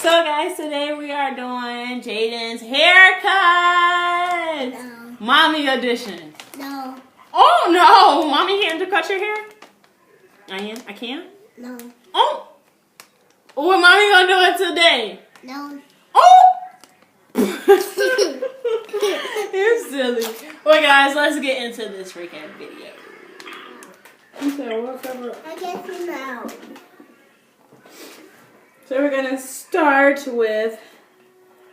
So guys, today we are doing Jaden's haircut. No. Mommy edition. No. Oh no! Mommy here to cut your hair? I can't? No. Oh! What mommy gonna do it today? No. Oh! You're silly. Well guys, let's get into this freaking video. I can't see now. So we're gonna start with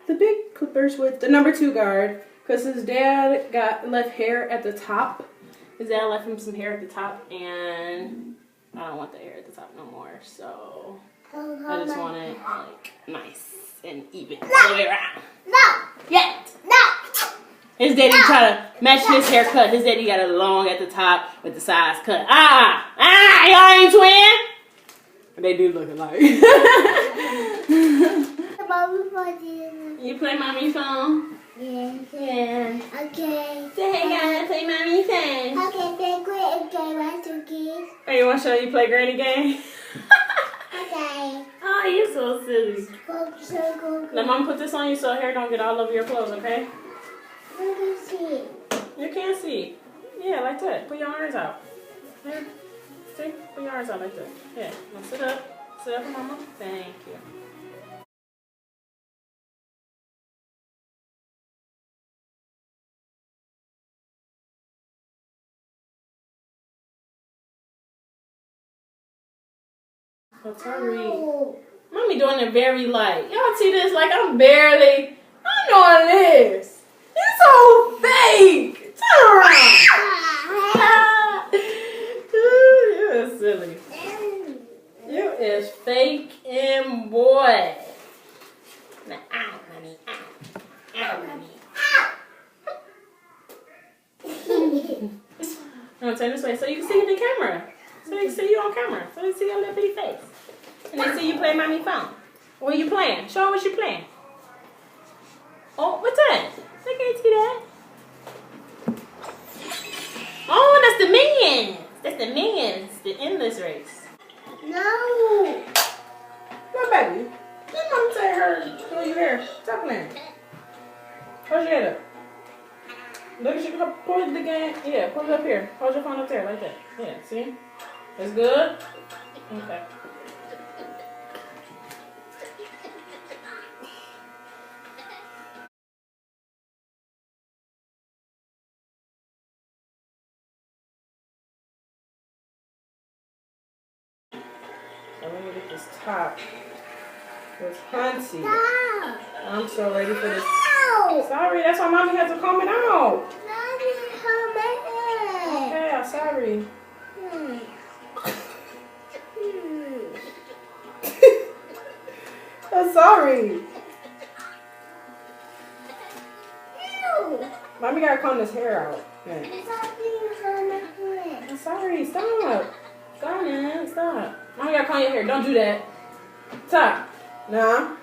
the big clippers with the number 2 guard, because his dad left hair at the top. His dad left him some hair at the top, and I don't want the hair at the top no more. So I just want it like nice and even all the way around. No. Yet. No. His daddy try to match his haircut. His daddy got it long at the top with the size cut. Y'all ain't twin. They do look alike. You play mommy's phone? Yeah. Yeah. Okay. Say hey guys, play mommy's phone. Okay, then quit. Okay, 1, 2, 3. Oh, you want to show you play granny game? Okay. Oh, you're so silly. Go. Let mom put this on you so hair don't get all over your clothes, okay? Let me see. You can't see. Yeah, like that. Put your arms out. Here. See? Put your arms out like that. Yeah. Now sit up. Sit up, mama. Thank you. Oh, sorry. Oh. Mommy doing it very light. Y'all see this? Like I'm doing this. It's so fake. Turn around. You're silly. You is fake and boy. Now, ow, honey, ow. Ow, honey. I'm gonna turn this way so you can see the camera. So they see you on camera. So they see your little bitty face. And they see you play mommy phone. What are you playing? Show them what you playing. Oh, what's that? They can't see that. Oh, that's the Minions. That's the Minions. The endless race. No. No, baby. Let mom tell her to do your hair. Stop playing. Hold your head up. Look at you. Pull the game. Yeah, pull it up here. Hold your phone up there like that. Yeah, see? That's good? Okay. So let me get this top. It's hunty. No. I'm so ready for this. No. Sorry, that's why mommy had to comb it out. Mommy, come back. Okay, I'm sorry. I'm sorry. Ew. Mommy gotta comb this hair out. Yeah. I'm sorry. Stop. Stop, man. Stop. Mommy gotta comb your hair. Don't do that. Stop. Nah.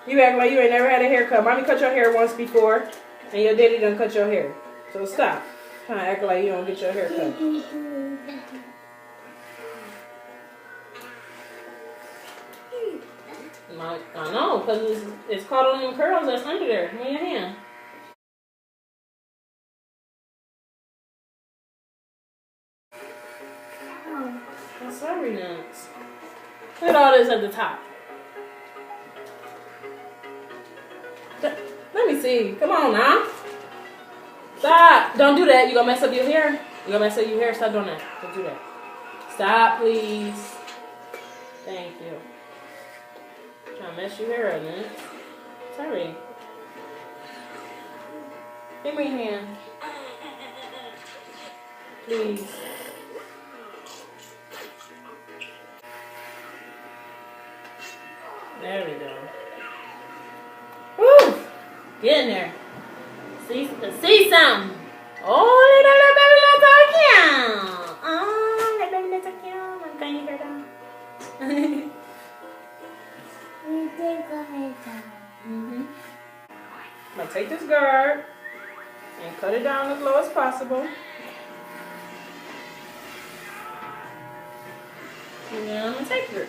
You act like you ain't never had a haircut. Mommy cut your hair once before, and your daddy done cut your hair. So stop. Trying to act like you don't get your hair cut. I know, because it's caught on them curls that's under there. Move your hand. I'm sorry, nuts. Look at all this at the top. Let me see. Come on now. Stop. Don't do that. You gonna mess up your hair. You gonna mess up your hair. Stop doing that. Don't do that. Stop, please. Thank you. Trying to mess your hair up, man. Sorry. Give me your hand. There we go. Woo! Get in there. See something. Oh, little baby, let's talk you. Oh, little baby, let's talk you. Can you hear that? We did go ahead. Now take this guard and cut it down as low as possible. And then I'm going to take it.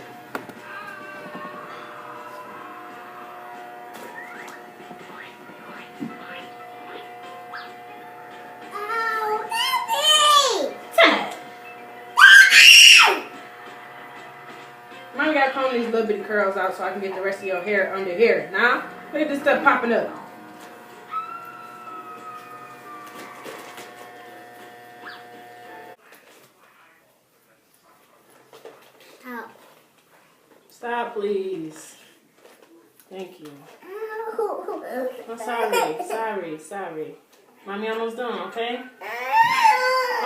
Oh, baby! Mommy got to comb these little bitty curls out so I can get the rest of your hair under here. Now, look at this stuff popping up. Ow. Stop, please. Thank you. Ow. I'm sorry. Mommy almost done, okay?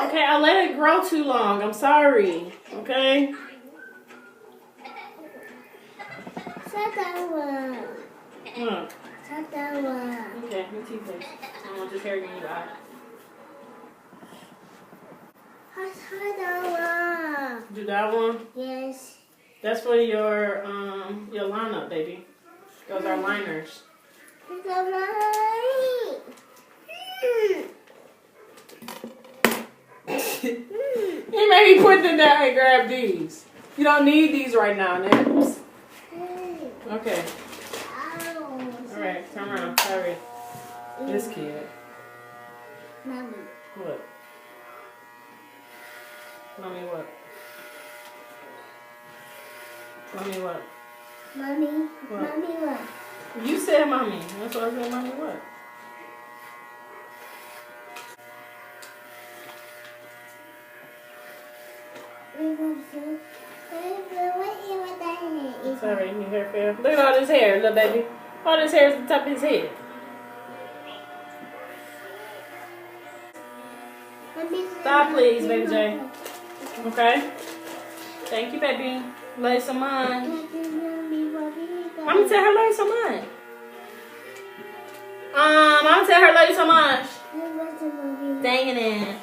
Okay, I let it grow too long. I'm sorry, okay? Shut that one. What? Shut that one. Okay, me too, please. I don't want this hair getting in your eye. Shut that one. Do that one. Yes. That's for your lineup, baby. Those are liners. It's alright. You made me put them down and grab these. You don't need these right now, Nips. Okay. Ow. Alright, turn around. Sorry. This kid. Mommy. What? Mommy what? Mommy what? Mommy. What? Mommy what? You said mommy. That's why I said mommy what? Sorry, your hair fell. Look at all this hair, little baby. All this hair is on top of his head. Stop, please, baby J. Okay? Thank you, baby. Love you so much. I'm gonna tell her love you so much. I'm gonna tell her love you so much. Dang it.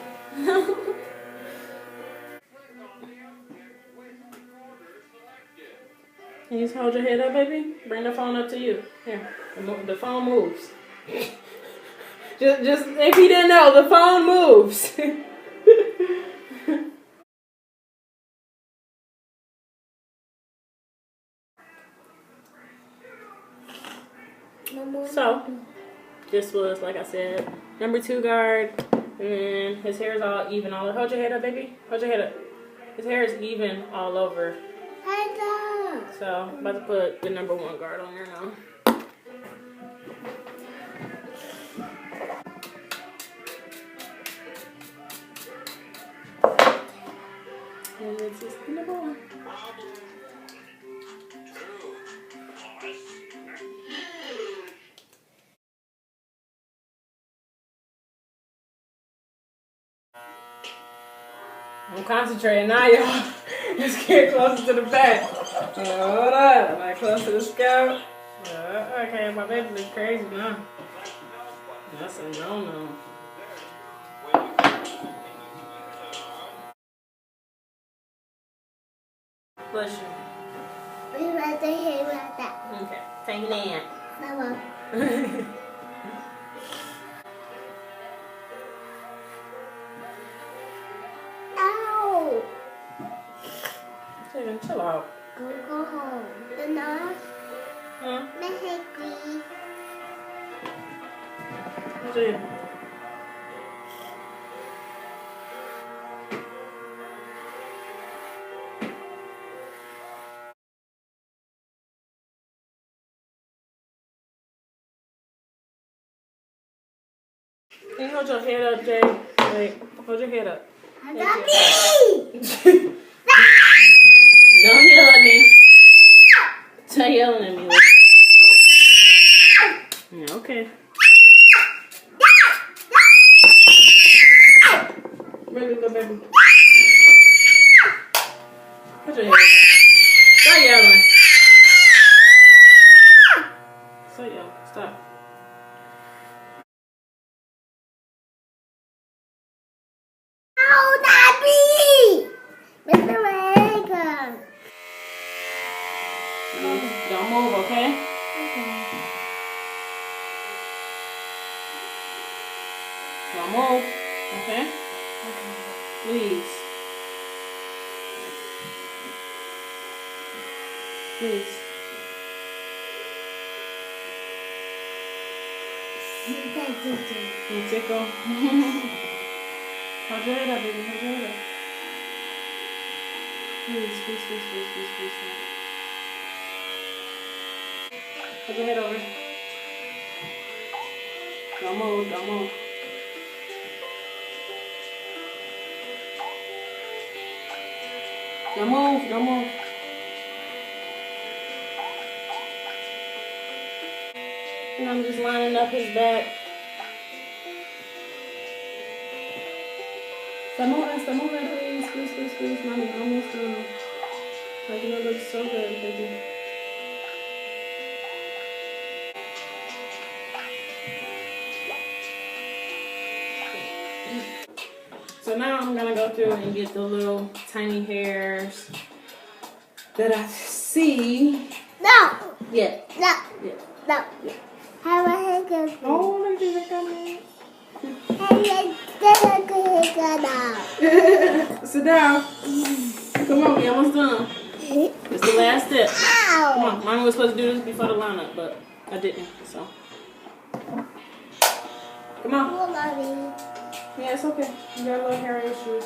Can you just hold your head up, baby? Bring the phone up to you. Here, the phone moves. just if you didn't know, the phone moves. So, this was, like I said, number 2 guard. And his hair is all even. Hold your head up, baby. Hold your head up. His hair is even all over. So, I'm about to put the number 1 guard on there now. And this is the number 1. I'm concentrating now, y'all. Just get closer to the back. Hold up. Like close to the scalp. Okay, my baby looks crazy now. That's a no-no. Bless you. We right there, right there. Okay, take it in. Mama. Ow. Chill out. Go home. The nurse. Huh? Mahagri. What's it? Can you hold your head up, Jay? Wait, hold your head up. Daddy! Don't yell at me. Stop yelling at me. Yeah, okay. Ready to go, baby. Put your head up. Stop yelling. Don't move, okay? Okay. Don't move, okay? Okay. Please. Please. You tickle. Hold your head up, baby. Hold your head up. Please, please, please, please, please, please. Hold your head over. Don't move, don't move. Don't move, don't move. And I'm just lining up his back. Stop moving, please, please, please, please. Mommy, almost done. Like, it looks so good, baby. So now I'm gonna go through and get the little tiny hairs that I see. No. Yeah. No. Yeah. No. Yeah. Have a haircut. Oh, look at that coming. Sit down. Come on, we almost done. It's the last step. Come on, Mommy was supposed to do this before the lineup, but I didn't, so. Come on. Yeah, it's okay. You got a little hair issue.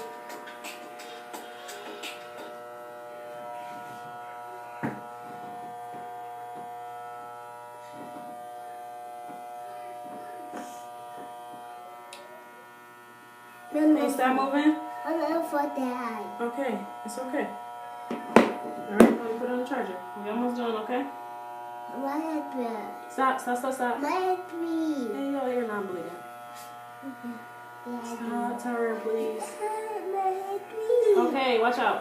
Hey, stop moving. I'm not for that. Okay, it's okay. Alright, let me put it on the charger. We almost done, okay? My husband. Stop. My husband. Hey, your ear not bleeding. Stop, Tara, please. Okay, watch out.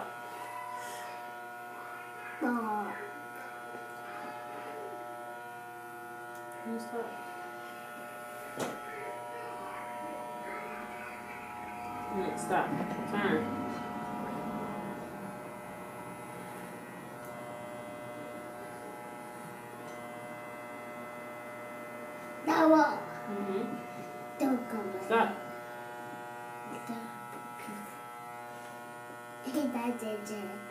Oh. Can you stop? Stop. Turn. No. Mm-hmm. Don't come. Stop. That's it.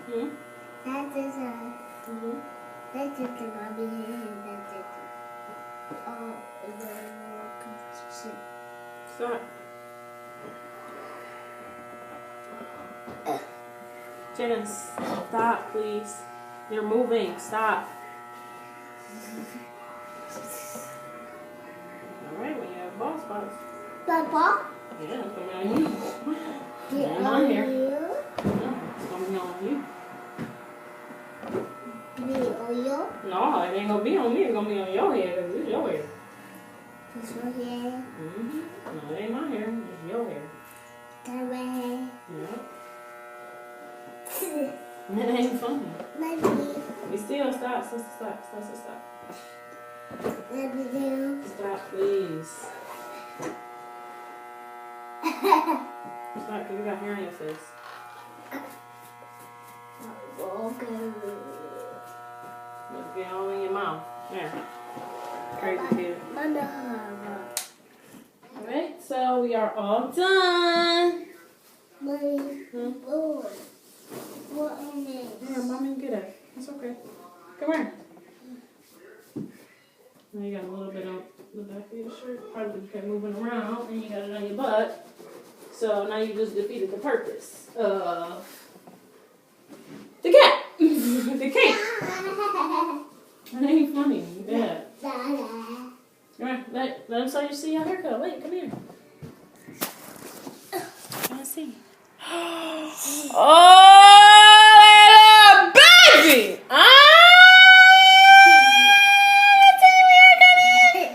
Hmm? That's it. Mm-hmm. That's it. Mommy. That's it. Oh, Stop. Janice, stop, please. You're moving. Stop. Alright, when you have ball spots. Papa? Yeah, it's coming on you. Get on on here. you. Yeah, it's coming on you. Me or you? No, it ain't gonna be on me. It's gonna be on your hair because it's your hair. This one here. Mm-hmm. No, it ain't my hair. It's your hair. That way. Yeah. It ain't funny. Maybe. We still stop. Stop. Maybe do. Stop, please. Stop, because you got hair on your face. Okay. Let's get all in your mouth. There. Crazy kid. Alright, so we are all done. Mommy. Hmm? Oh. What am I? Here, Mommy, get it. It's okay. Come here. Now you got a little bit on the back of your shirt. Probably you kept moving around and you got it on your butt. So now you just defeated the purpose of the cat. The cake. That ain't funny. Yeah. Come here. Let him see your haircut. Wait, come here. Let me see. Oh, baby!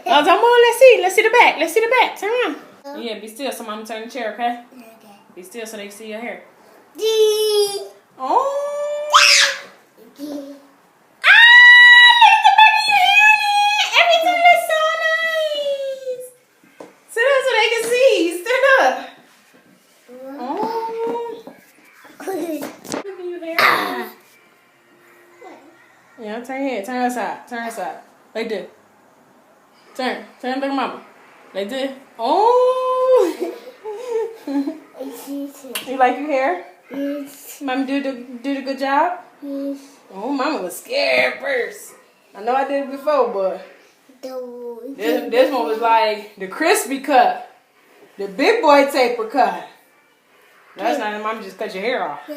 Oh, don't move. Let's see the back. Turn around. Yeah, be still. So I'm turn the chair, okay? Okay. Be still so they can see your hair. D. Oh! D. Look at the back of your hair on it. Everything looks so nice. Sit up so they can see. Stand up. Oh. Look at your hair. Yeah, Yeah, turn your head. Turn her side. Turn her side. Like this. Turn. Turn like mama. Like this. Oh. You like your hair? Yes. Mama did a good job? Yes. Oh, mama was scared first. I know I did it before, but this one was like the crispy cut. The big boy taper cut. That's not mama just cut your hair off. Yeah.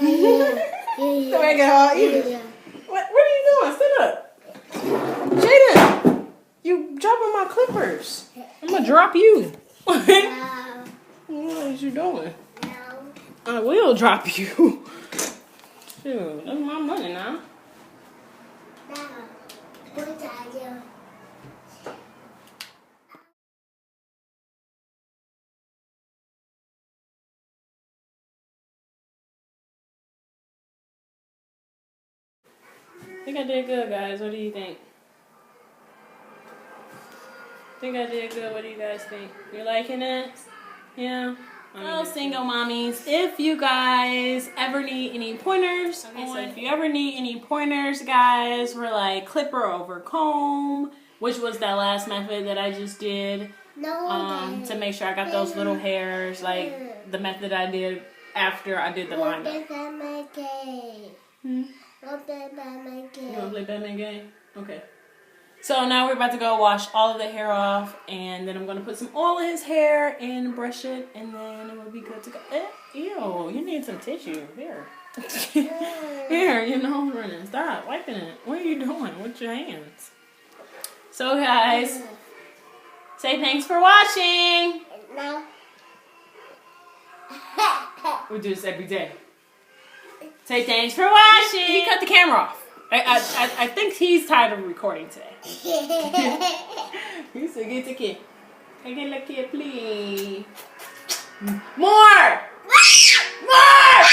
Don't make it hard either. Yeah. What are you doing? Stand up. Jaden, you dropping my clippers. I'm gonna drop you. What are you doing? I will drop you. Dude, that's my money now. I think I did good, guys. What do you think? I think I did good. What do you guys think? You liking it? Yeah? Well, single mommies, if you guys ever need any pointers, guys, we're like clipper over comb, which was that last method that I just did, to make sure I got those little hairs, like the method I did after I did the lineup. You want to play Batman game? Okay. So now we're about to go wash all of the hair off, and then I'm going to put some oil in his hair and brush it, and then it will be good to go. Ew, you need some tissue. Here. Here, you know, running. Stop wiping it. What are you doing with your hands? So guys, say thanks for watching. No. We do this every day. Say thanks for watching. He cut the camera off. I think he's tired of recording today. He said, get the kid. Get the kid, please. More! More!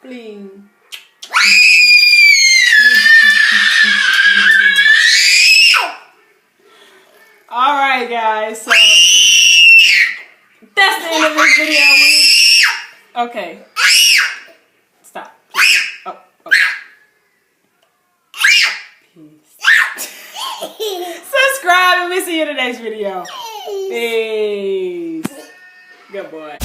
Please. Alright, guys. So that's the end of this video. Okay. Stop. Oh, okay. Peace. Subscribe and we'll see you in the next video. Peace. Good boy.